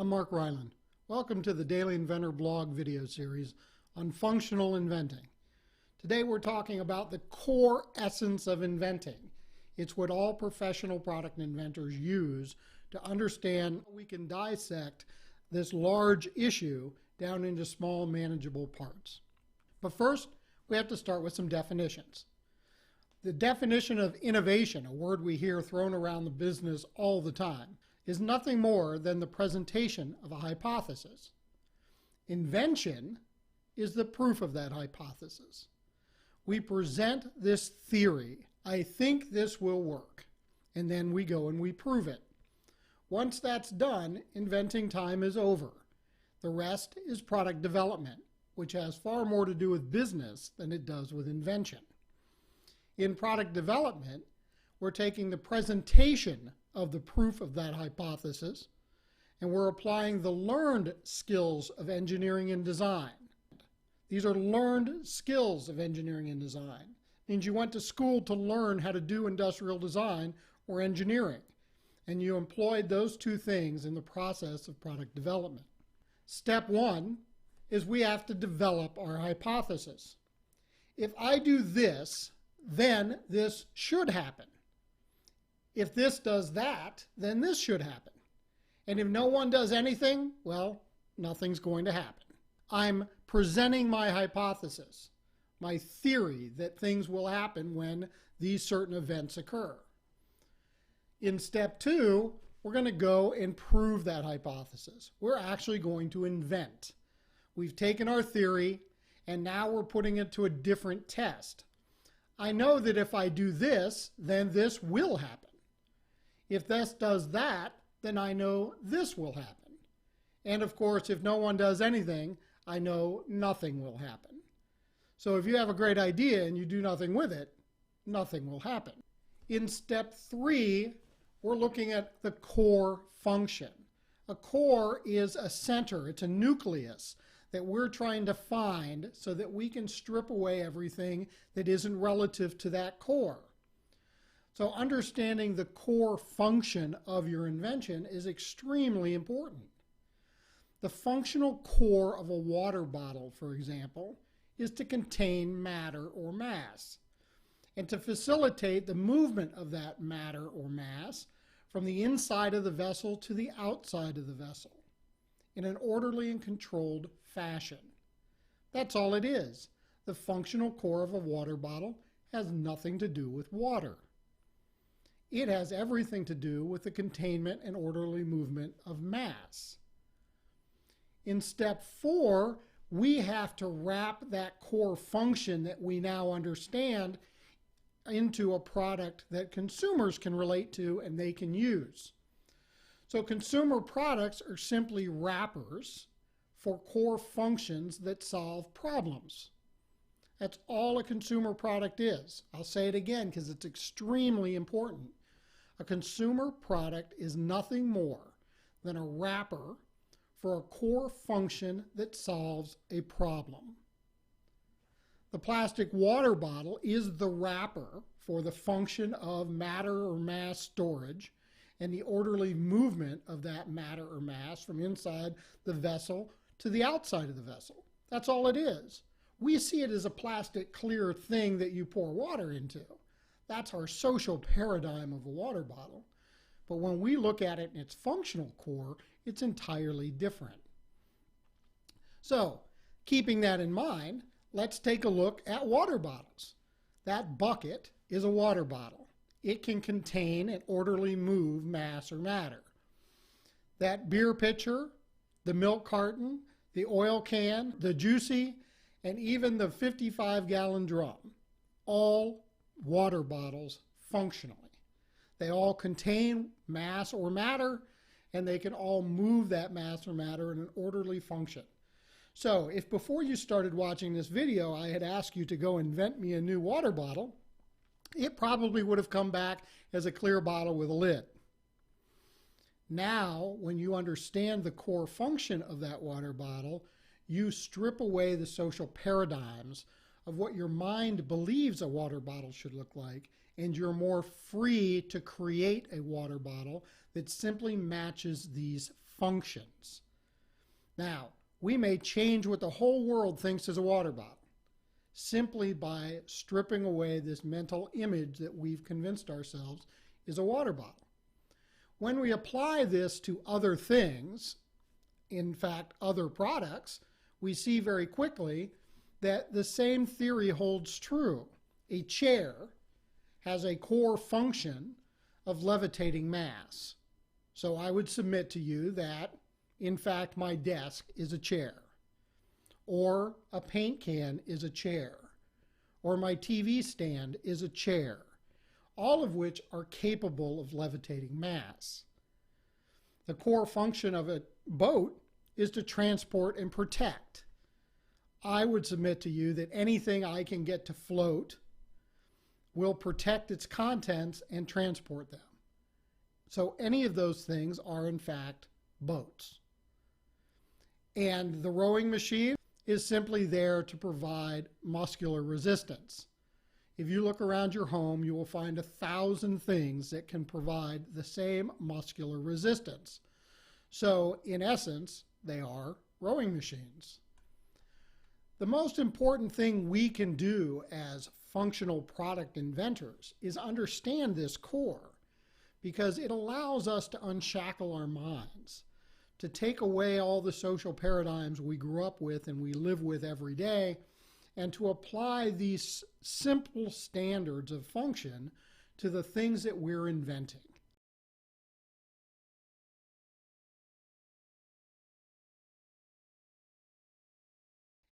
I'm Mark Reyland. Welcome to the Daily Inventor blog video series on functional inventing. Today we're talking about the core essence of inventing. It's what all professional product inventors use to understand how we can dissect this large issue down into small manageable parts. But first, we have to start with some definitions. The definition of innovation, a word we hear thrown around the business all the time, is nothing more than the presentation of a hypothesis. Invention is the proof of that hypothesis. We present this theory, I think this will work, and then we go and we prove it. Once that's done, inventing time is over. The rest is product development, which has far more to do with business than it does with invention. In product development, we're taking the presentation of the proof of that hypothesis, and we're applying the learned skills of engineering and design. These are learned skills of engineering and design. It means you went to school to learn how to do industrial design or engineering, and you employed those two things in the process of product development. Step one is we have to develop our hypothesis. If I do this, then this should happen. If this does that, then this should happen. And if no one does anything, well, nothing's going to happen. I'm presenting my hypothesis, my theory that things will happen when these certain events occur. In step two, we're going to go and prove that hypothesis. We're actually going to invent. We've taken our theory, and now we're putting it to a different test. I know that if I do this, then this will happen. If this does that, then I know this will happen. And of course, if no one does anything, I know nothing will happen. So if you have a great idea and you do nothing with it, nothing will happen. In step three, we're looking at the core function. A core is a center, it's a nucleus that we're trying to find so that we can strip away everything that isn't relative to that core. So understanding the core function of your invention is extremely important. The functional core of a water bottle, for example, is to contain matter or mass, and to facilitate the movement of that matter or mass from the inside of the vessel to the outside of the vessel in an orderly and controlled fashion. That's all it is. The functional core of a water bottle has nothing to do with water. It has everything to do with the containment and orderly movement of mass. In step four, we have to wrap that core function that we now understand into a product that consumers can relate to and they can use. So consumer products are simply wrappers for core functions that solve problems. That's all a consumer product is. I'll say it again because it's extremely important. A consumer product is nothing more than a wrapper for a core function that solves a problem. The plastic water bottle is the wrapper for the function of matter or mass storage and the orderly movement of that matter or mass from inside the vessel to the outside of the vessel. That's all it is. We see it as a plastic clear thing that you pour water into. That's our social paradigm of a water bottle. But when we look at it in its functional core, it's entirely different. So, keeping that in mind, let's take a look at water bottles. That bucket is a water bottle. It can contain and orderly move mass or matter. That beer pitcher, the milk carton, the oil can, the juicy, and even the 55-gallon drum, all water bottles functionally. They all contain mass or matter, and they can all move that mass or matter in an orderly function. So if before you started watching this video I had asked you to go invent me a new water bottle, it probably would have come back as a clear bottle with a lid. Now, when you understand the core function of that water bottle, you strip away the social paradigms of what your mind believes a water bottle should look like, and you're more free to create a water bottle that simply matches these functions. Now, we may change what the whole world thinks is a water bottle simply by stripping away this mental image that we've convinced ourselves is a water bottle. When we apply this to other things, in fact, other products, we see very quickly that the same theory holds true. A chair has a core function of levitating mass. So I would submit to you that, in fact, my desk is a chair, or a paint can is a chair, or my TV stand is a chair, all of which are capable of levitating mass. The core function of a boat is to transport and protect. I would submit to you that anything I can get to float will protect its contents and transport them. So any of those things are in fact boats. And the rowing machine is simply there to provide muscular resistance. If you look around your home, you will find 1,000 things that can provide the same muscular resistance. So in essence, they are rowing machines. The most important thing we can do as functional product inventors is understand this core, because it allows us to unshackle our minds, to take away all the social paradigms we grew up with and we live with every day, and to apply these simple standards of function to the things that we're inventing.